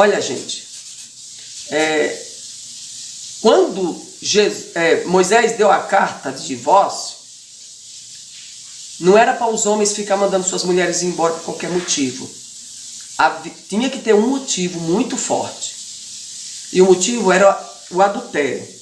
Olha, gente, quando Moisés deu a carta de divórcio, não era para os homens ficar mandando suas mulheres embora por qualquer motivo. Tinha que ter um motivo muito forte. E o motivo era o adultério.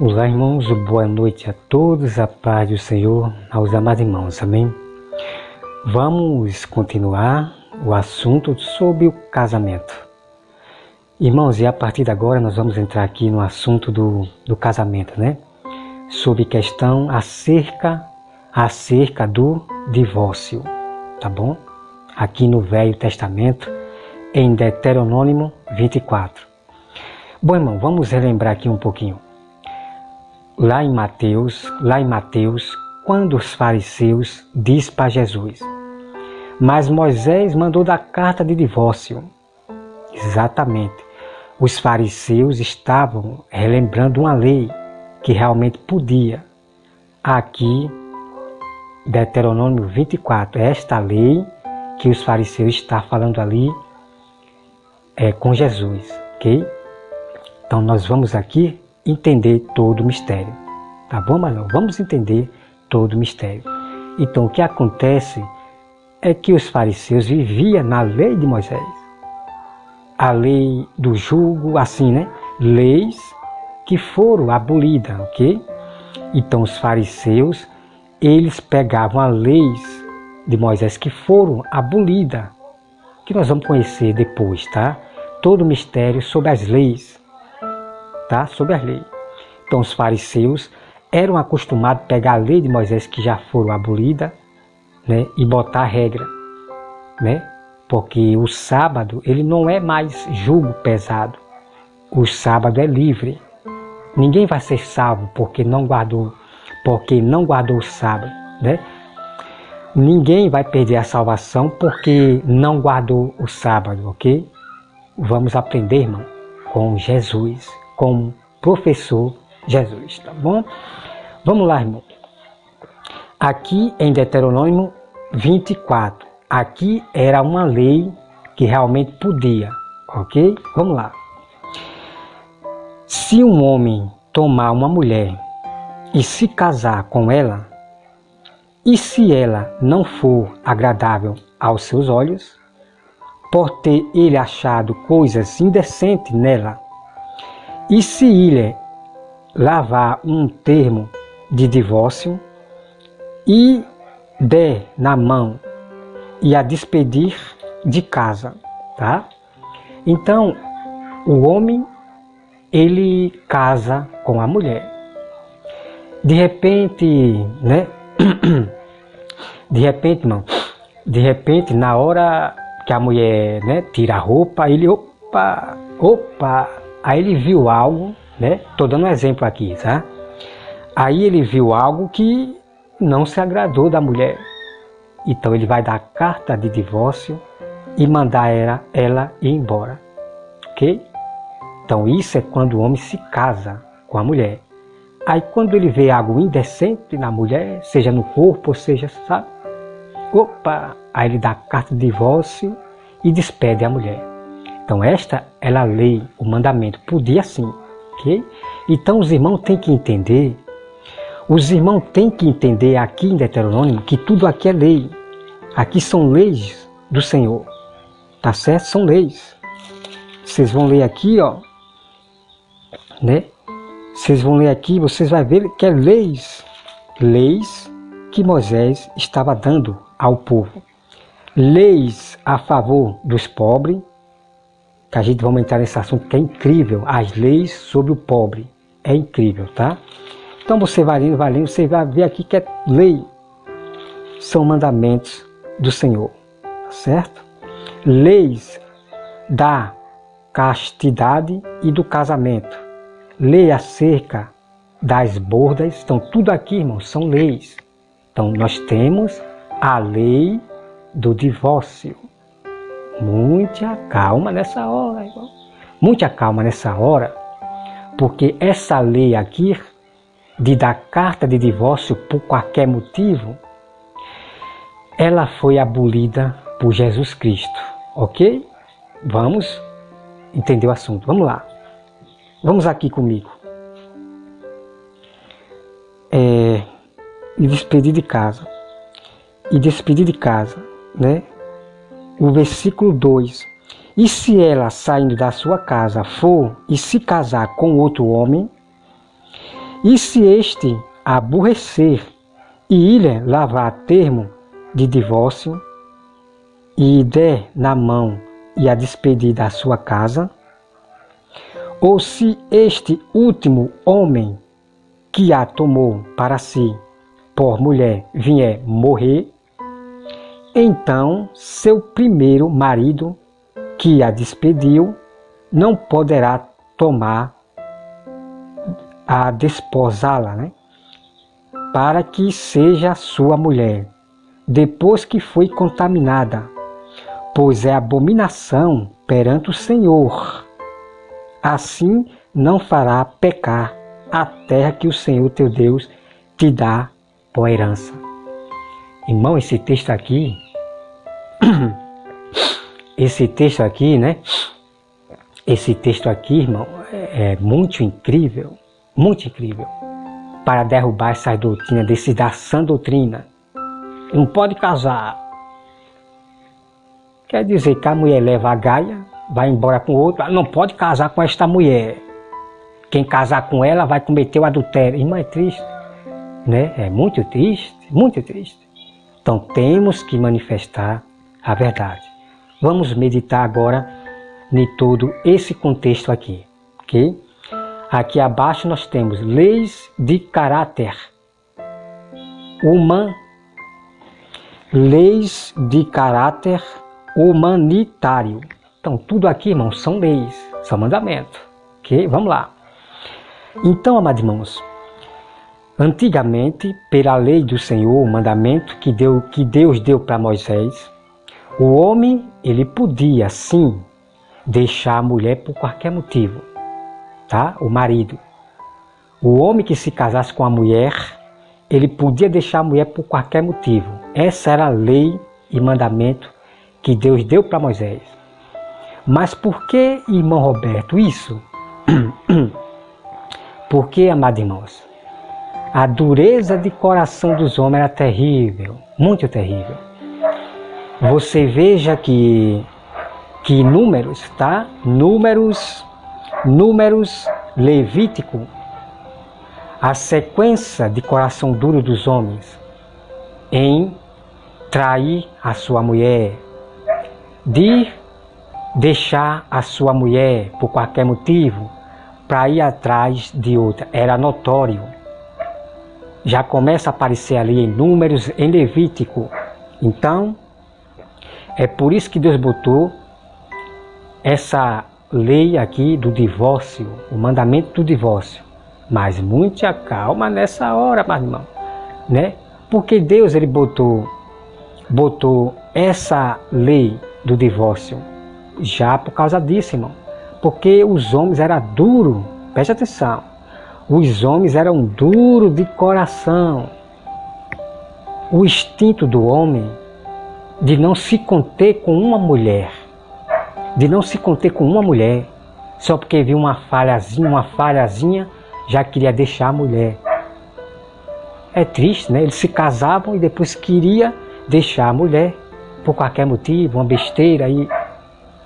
Olá, irmãos, boa noite a todos, a paz do Senhor aos amados irmãos, amém? Vamos continuar o assunto sobre o casamento. Irmãos, e a partir de agora nós vamos entrar aqui no assunto do casamento, né? Sobre questão acerca do divórcio, tá bom? Aqui no Velho Testamento, em Deuteronômio 24. Bom, irmão, vamos relembrar aqui um pouquinho. Lá em Mateus, quando os fariseus diz para Jesus: mas Moisés mandou dar carta de divórcio. Exatamente. Os fariseus estavam relembrando uma lei que realmente podia. Aqui, Deuteronômio 24, esta lei que os fariseus estão falando ali com Jesus, ok? Então nós vamos aqui entender todo o mistério, tá bom, Manuel? Vamos entender todo o mistério. Então, o que acontece é que os fariseus viviam na lei de Moisés, a lei do jugo, assim, né? Leis que foram abolidas, ok? Então, os fariseus, eles pegavam as leis de Moisés que foram abolidas, que nós vamos conhecer depois, tá? Todo o mistério sobre as leis. Tá? Sobre as leis. Então os fariseus eram acostumados a pegar a lei de Moisés que já foram abolidas, né, e botar a regra, né? Porque o sábado ele não é mais jugo pesado. O sábado é livre. Ninguém vai ser salvo porque não guardou o sábado, né? Ninguém vai perder a salvação porque não guardou o sábado, ok? Vamos aprender, irmão, com Jesus, como professor Jesus, tá bom? Vamos lá, irmão. Aqui em Deuteronômio 24, aqui era uma lei que realmente podia, ok? Vamos lá. Se um homem tomar uma mulher e se casar com ela, e se ela não for agradável aos seus olhos, por ter ele achado coisas indecentes nela, e se ele lavar um termo de divórcio e der na mão e a despedir de casa, tá? Então, o homem, ele casa com a mulher. De repente, né? De repente, na hora que a mulher, né, tira a roupa, ele, opa, aí ele viu algo, né? Estou dando um exemplo aqui, tá? Aí ele viu algo que não se agradou da mulher. Então ele vai dar carta de divórcio e mandar ela ir embora, ok? Então isso é quando o homem se casa com a mulher. Aí quando ele vê algo indecente na mulher, seja no corpo, ou seja, sabe? Opa! Aí ele dá carta de divórcio e despede a mulher. Então esta é a lei, o mandamento. Podia sim, ok? Então os irmãos têm que entender, aqui em Deuteronômio que tudo aqui é lei. Aqui são leis do Senhor, tá certo? São leis. Vocês vão ler aqui, ó, né? Vocês vão ler aqui, vocês vão ver que é leis que Moisés estava dando ao povo. Leis a favor dos pobres, que a gente vai entrar nesse assunto que é incrível, as leis sobre o pobre, é incrível, tá? Então você vai lendo, você vai ver aqui que é lei, são mandamentos do Senhor, tá certo? Leis da castidade e do casamento, lei acerca das bordas. Então tudo aqui, irmãos, são leis. Então nós temos a lei do divórcio. Muita calma nessa hora, irmão. Muita calma nessa hora, porque essa lei aqui de dar carta de divórcio por qualquer motivo, ela foi abolida por Jesus Cristo, ok? Vamos entender o assunto, vamos lá. Vamos aqui comigo. E despedir de casa. E despedir de casa, né? O versículo 2. E se ela, saindo da sua casa, for e se casar com outro homem, e se este a aborrecer e ir lavar a termo de divórcio, e der na mão e a despedir da sua casa, ou se este último homem que a tomou para si por mulher vier morrer, então seu primeiro marido que a despediu não poderá tomar a desposá-la, né? Para que seja sua mulher, depois que foi contaminada, pois é abominação perante o Senhor. Assim não fará pecar a terra que o Senhor teu Deus te dá por herança. Irmão, esse texto aqui, né? Esse texto aqui, irmão, é muito incrível, para derrubar essa doutrina, da sã doutrina. Não pode casar. Quer dizer que a mulher leva a gaia, vai embora com outro, não pode casar com esta mulher. Quem casar com ela vai cometer o adultério. Irmão, é triste, né? É muito triste, muito triste. Então temos que manifestar a verdade. Vamos meditar agora em todo esse contexto aqui, ok? Aqui abaixo nós temos leis de caráter leis de caráter humanitário. Então tudo aqui, irmãos, são leis, são mandamentos, ok? Vamos lá. Então, amados irmãos, antigamente, pela lei do Senhor, o mandamento que Deus deu para Moisés, o homem, ele podia, sim, deixar a mulher por qualquer motivo, tá? O marido. O homem que se casasse com a mulher, ele podia deixar a mulher por qualquer motivo. Essa era a lei e mandamento que Deus deu para Moisés. Mas por que, irmão Roberto, isso? Porque, amados irmãos, a dureza de coração dos homens era terrível, muito terrível. Você veja que Números, tá? Números Levítico, a sequência de coração duro dos homens em trair a sua mulher, de deixar a sua mulher por qualquer motivo para ir atrás de outra, era notório. Já começa a aparecer ali em Números, em Levítico. Então, é por isso que Deus botou essa lei aqui do divórcio, o mandamento do divórcio. Mas muita calma nessa hora, meu irmão, né? Porque Deus, ele botou essa lei do divórcio já por causa disso, irmão. Porque os homens eram duros, preste atenção, os homens eram duros de coração. O instinto do homem de não se conter com uma mulher, só porque viu uma falhazinha, já queria deixar a mulher. É triste, né? Eles se casavam e depois queria deixar a mulher por qualquer motivo, uma besteira aí,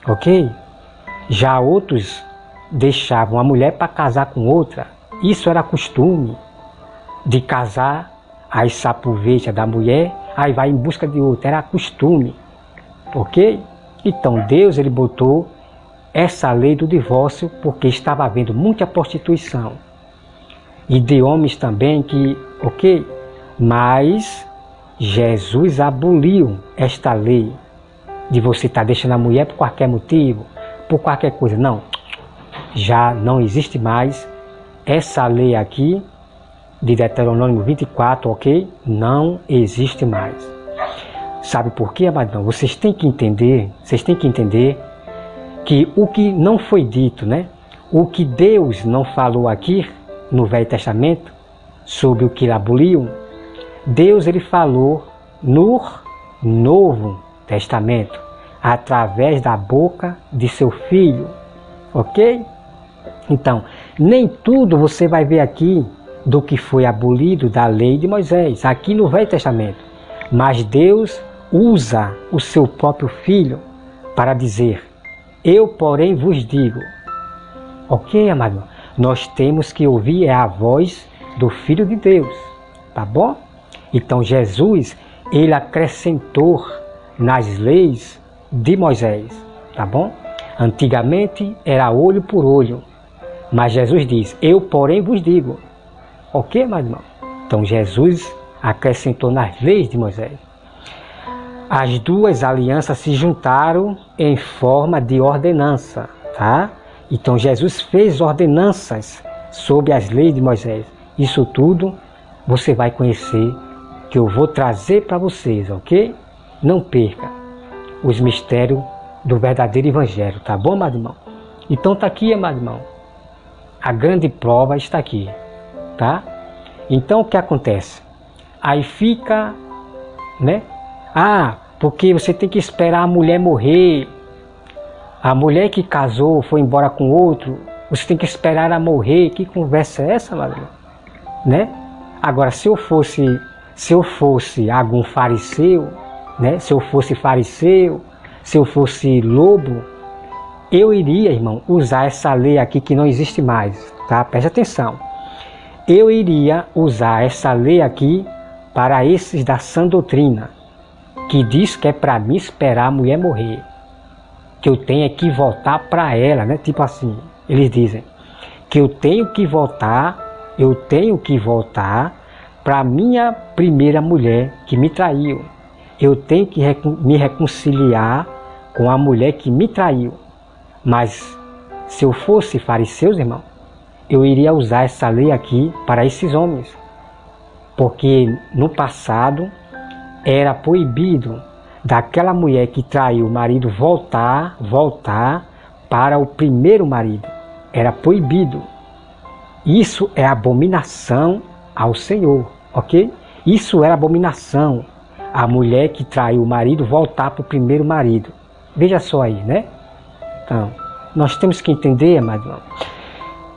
ok? Já outros deixavam a mulher para casar com outra. Isso era costume de casar, aí se aproveita da mulher, aí vai em busca de outra. Era costume, ok? Então Deus, ele botou essa lei do divórcio porque estava havendo muita prostituição. E de homens também que, ok? Mas Jesus aboliu esta lei de você estar deixando a mulher por qualquer motivo, por qualquer coisa. Não, já não existe mais essa lei aqui de Deuteronômio 24, ok? Não existe mais. Sabe por quê, amado? Vocês têm que entender que o que não foi dito, né? O que Deus não falou aqui no Velho Testamento, sobre o que ele aboliu, Deus ele falou no Novo Testamento, através da boca de seu Filho, ok? Então, nem tudo você vai ver aqui do que foi abolido da lei de Moisés, aqui no Velho Testamento. Mas Deus usa o seu próprio Filho para dizer: eu, porém, vos digo. Ok, amado? Nós temos que ouvir a voz do Filho de Deus, tá bom? Então Jesus, ele acrescentou nas leis de Moisés, tá bom? Antigamente era olho por olho, mas Jesus diz: eu, porém, vos digo. Ok, meu irmão? Então Jesus acrescentou nas leis de Moisés. As duas alianças se juntaram em forma de ordenança, tá? Então Jesus fez ordenanças sobre as leis de Moisés. Isso tudo você vai conhecer, que eu vou trazer para vocês, ok? Não perca os mistérios do verdadeiro evangelho, tá bom, amado irmão? Então tá aqui, amado irmão. A grande prova está aqui, tá? Então o que acontece? Aí fica, né? Ah, porque você tem que esperar a mulher morrer. A mulher que casou foi embora com outro, você tem que esperar ela morrer. Que conversa é essa, amado irmão? Né? Agora, se eu fosse algum fariseu, né? Se eu fosse fariseu, se eu fosse lobo, eu iria, irmão, usar essa lei aqui que não existe mais, tá? Preste atenção. Eu iria usar essa lei aqui para esses da sã doutrina, que diz que é para mim esperar a mulher morrer, que eu tenho que voltar para ela, né? Tipo assim, eles dizem que eu tenho que voltar para a minha primeira mulher que me traiu. Eu tenho que me reconciliar com a mulher que me traiu. Mas se eu fosse fariseus, irmão, eu iria usar essa lei aqui para esses homens. Porque no passado era proibido daquela mulher que traiu o marido voltar para o primeiro marido. Era proibido. Isso é abominação ao Senhor, ok? Isso era abominação. A mulher que traiu o marido voltar para o primeiro marido. Veja só aí, né? Então, nós temos que entender, amado irmão,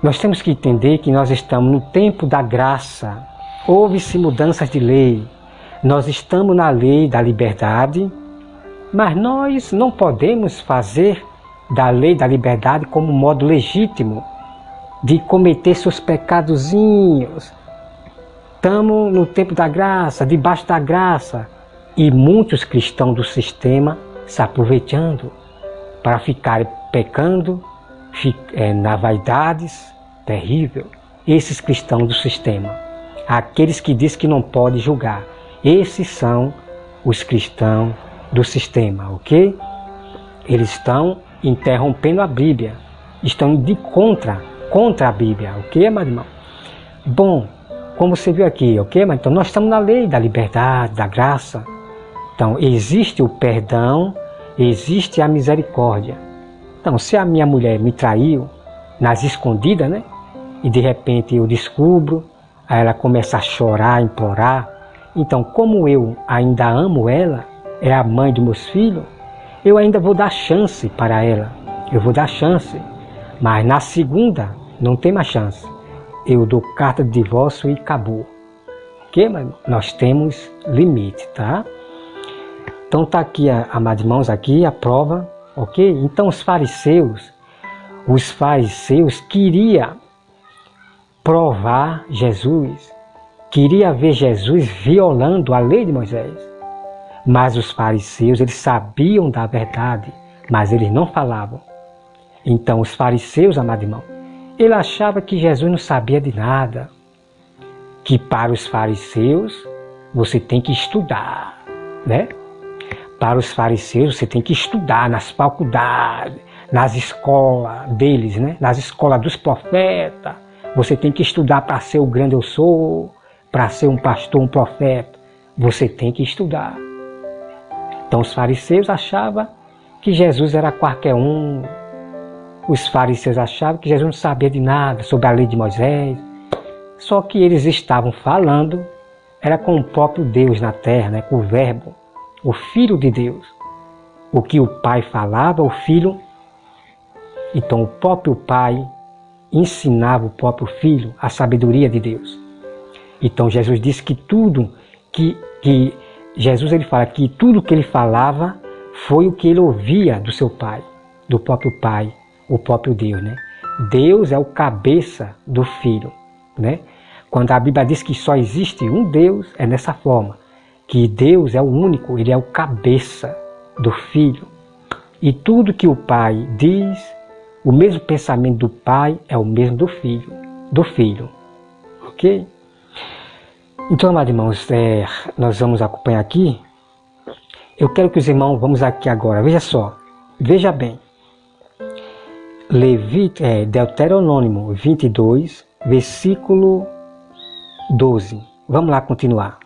nós temos que entender que nós estamos no tempo da graça. Houve-se mudanças de lei. Nós estamos na lei da liberdade, mas nós não podemos fazer da lei da liberdade como modo legítimo de cometer seus pecadozinhos. Estamos no tempo da graça, debaixo da graça, e muitos cristãos do sistema se aproveitando para ficarem pecando na vaidades terrível. Esses cristãos do sistema, aqueles que dizem que não pode julgar, esses são os cristãos do sistema, ok? Eles estão interrompendo a Bíblia, estão de contra a Bíblia, ok, meu irmão? Bom, como você viu aqui, ok? Mas então nós estamos na lei da liberdade, da graça. Então existe o perdão, existe a misericórdia. Então se a minha mulher me traiu nas escondidas, né? E de repente eu descubro, aí ela começa a chorar, a implorar. Então como eu ainda amo ela, é a mãe dos meus filhos, eu ainda vou dar chance para ela. Eu vou dar chance. Mas na segunda não tem mais chance. Eu dou carta de divórcio e acabou. Ok? Mas nós temos limite, tá? Então tá aqui, amados irmãos, aqui a prova, ok? Então os fariseus queriam provar Jesus, queria ver Jesus violando a lei de Moisés. Mas os fariseus, eles sabiam da verdade, mas eles não falavam. Então os fariseus, amado irmão, ele achava que Jesus não sabia de nada. Que para os fariseus você tem que estudar, né? Para os fariseus você tem que estudar nas faculdades, nas escolas deles, né? Nas escolas dos profetas. Você tem que estudar para ser o grande eu sou. para ser um pastor, um profeta, você tem que estudar. Então os fariseus achavam que Jesus era qualquer um. Os fariseus achavam que Jesus não sabia de nada sobre a lei de Moisés. Só que eles estavam falando, era com o próprio Deus na terra, né? Com o Verbo, o Filho de Deus. O que o Pai falava, o Filho. Então o próprio Pai ensinava o próprio Filho a sabedoria de Deus. Então Jesus disse que tudo Jesus ele fala que tudo que ele falava foi o que ele ouvia do seu Pai, do próprio Pai, o próprio Deus, né? Deus é o cabeça do Filho, né? Quando a Bíblia diz que só existe um Deus, é nessa forma, que Deus é o único, ele é o cabeça do Filho. E tudo que o Pai diz, o mesmo pensamento do Pai é o mesmo do Filho, ok? Então, amados irmãos, nós vamos acompanhar aqui. Eu quero que os irmãos, vamos aqui agora, veja só, veja bem. Deuteronômio 22, versículo 12. Vamos lá continuar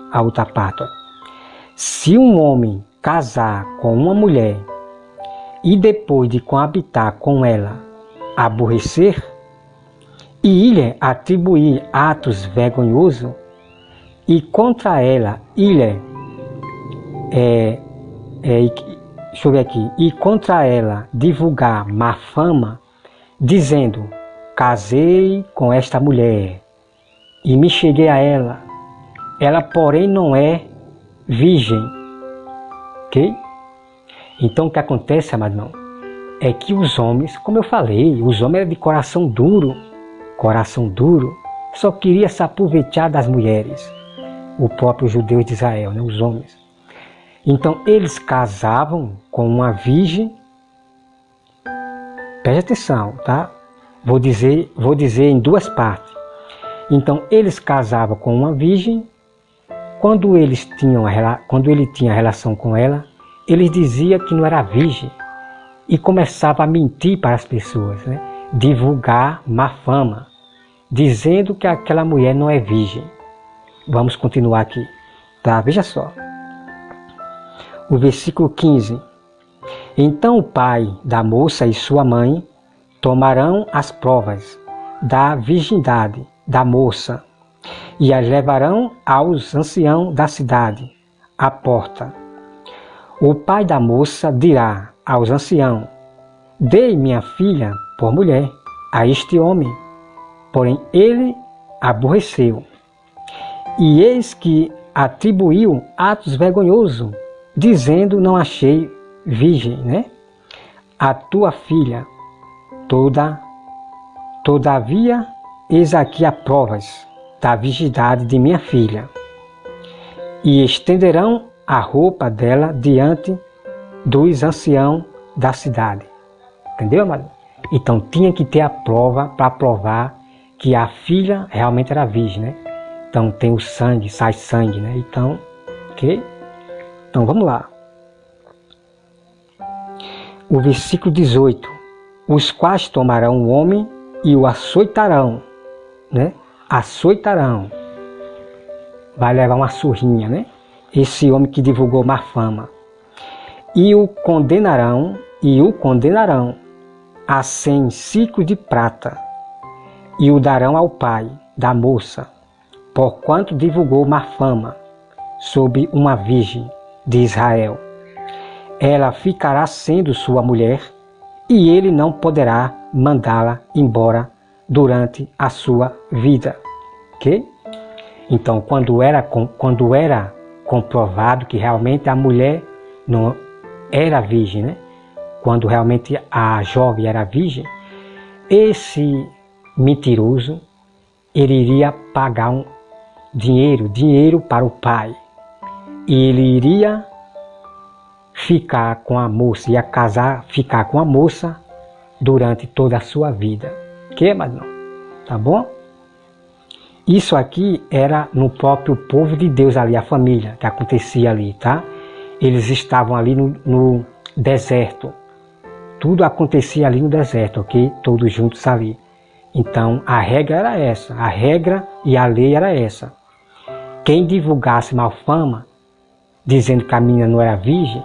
a outra parte. Ó. Se um homem casar com uma mulher e depois de coabitar com ela aborrecer e lhe atribuir atos vergonhosos e contra ela e contra ela divulgar má fama, dizendo: casei com esta mulher e me cheguei a ela, ela porém não é virgem, ok? Então o que acontece, amado irmão, é que os homens, como eu falei, os homens eram de coração duro, só queria se aproveitar das mulheres, o próprio judeu de Israel, né, os homens. Então eles casavam com uma virgem. Preste atenção, tá? Vou dizer em duas partes. Então eles casavam com uma virgem. Quando ele tinha relação com ela, eles diziam que não era virgem e começava a mentir para as pessoas, né? Divulgar má fama, dizendo que aquela mulher não é virgem. Vamos continuar aqui, tá? Veja só. O versículo 15. Então o pai da moça e sua mãe tomarão as provas da virgindade da moça e as levarão aos anciãos da cidade, à porta. O pai da moça dirá aos anciãos: dei minha filha por mulher a este homem, porém ele aborreceu. E eis que atribuiu atos vergonhosos, dizendo: não achei virgem, né? A tua filha. Todavia, eis aqui as provas da virgindade de minha filha. E estenderão a roupa dela diante dos anciãos da cidade. Entendeu, amado? Então tinha que ter a prova para provar que a filha realmente era virgem, né? Então tem o sangue, sai sangue, né? Então, ok? Então vamos lá. O versículo 18. Os quais tomarão o homem e o açoitarão, né? Açoitarão. Vai levar uma surrinha, né? Esse homem que divulgou má fama. E o condenarão a 100 ciclos de prata, e o darão ao pai da moça, porquanto divulgou má fama sobre uma virgem de Israel. Ela ficará sendo sua mulher, e ele não poderá mandá-la embora durante a sua vida. Ok? Então, quando era comprovado que realmente a mulher não era virgem, né? Quando realmente a jovem era virgem, esse mentiroso, ele iria pagar um dinheiro para o pai. E ele iria ficar com a moça, ficar com a moça durante toda a sua vida. Que, mas não? Tá bom? Isso aqui era no próprio povo de Deus ali, a família que acontecia ali, tá? Eles estavam ali no deserto. Tudo acontecia ali no deserto, ok? Todos juntos ali. Então, a regra era essa. A regra e a lei era essa. quem divulgasse mal fama, dizendo que a menina não era virgem,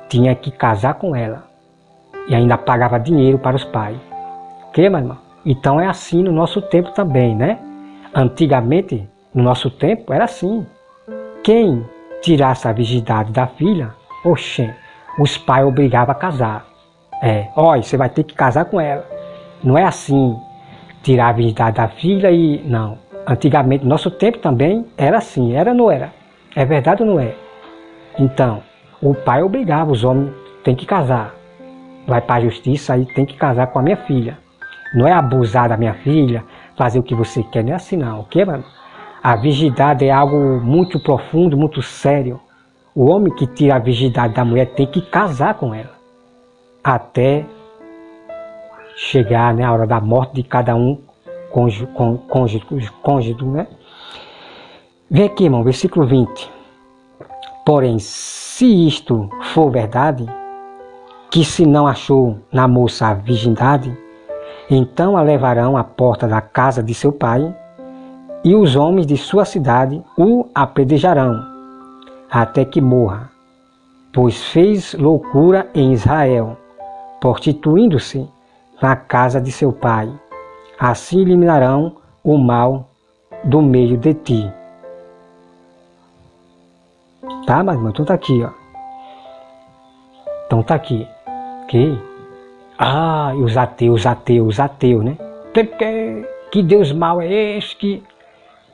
tinha que casar com ela. E ainda pagava dinheiro para os pais. Ok, meu irmão? Então é assim no nosso tempo também, né? Antigamente, no nosso tempo, era assim. Quem tirasse a virgindade da filha, oxê, os pais obrigavam a casar. Olha, você vai ter que casar com ela. Não é assim, tirar a virgindade da filha e... Não. Antigamente, no nosso tempo também, era assim. Era ou não era? É verdade ou não é? Então, o pai obrigava os homens, tem que casar. Vai para a justiça e tem que casar com a minha filha. Não é abusar da minha filha, fazer o que você quer, não é assim não, ok, mano? A virgindade é algo muito profundo, muito sério. O homem que tira a virgindade da mulher tem que casar com ela. Até chegar, né, a hora da morte de cada um cônjuge, né? Vem aqui, irmão, versículo 20. Porém, se isto for verdade, que se não achou na moça a virgindade, então a levarão à porta da casa de seu pai, e os homens de sua cidade o apedrejarão, até que morra, pois fez loucura em Israel, prostituindo-se na casa de seu pai. Assim eliminarão o mal do meio de ti. Tá, mas então tá aqui, ó. Então tá aqui, ok? Ah, e os ateus, né? Que Deus mau é esse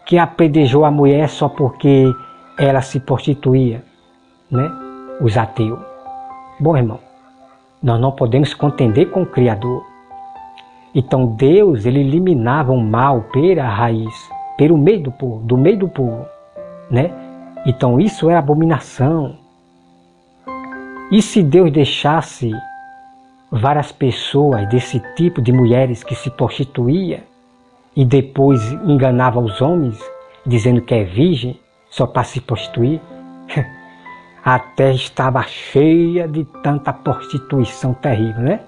que apedrejou a mulher só porque ela se prostituía, né? Os ateus. Bom, irmão, nós não podemos contender com o Criador. Então Deus, ele eliminava o mal pela raiz, pelo meio do povo, né? Então isso é abominação. E se Deus deixasse várias pessoas desse tipo de mulheres que se prostituía e depois enganava os homens, dizendo que é virgem, só para se prostituir, a terra estava cheia de tanta prostituição terrível, né?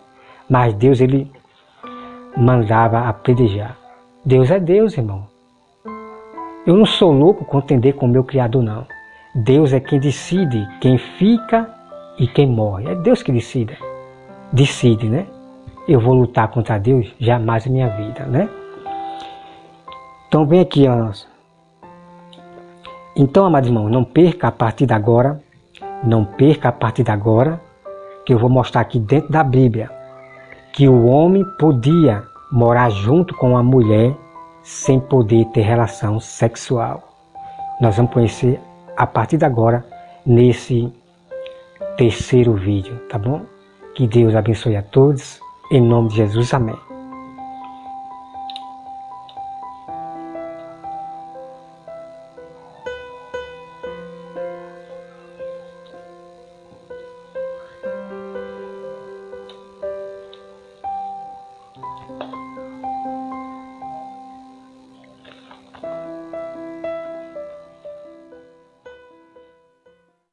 Mas Deus, ele mandava apedrejar. Deus é Deus, irmão. Eu não sou louco contender com o meu Criador, não. Deus é quem decide quem fica e quem morre. É Deus que decide, né? Eu vou lutar contra Deus? Jamais em minha vida, né? Então vem aqui, ó. Então, amados irmãos, não perca a partir de agora, que eu vou mostrar aqui dentro da Bíblia, que o homem podia morar junto com a mulher sem poder ter relação sexual. Nós vamos conhecer a partir de agora nesse terceiro vídeo, tá bom? Que Deus abençoe a todos, em nome de Jesus, amém.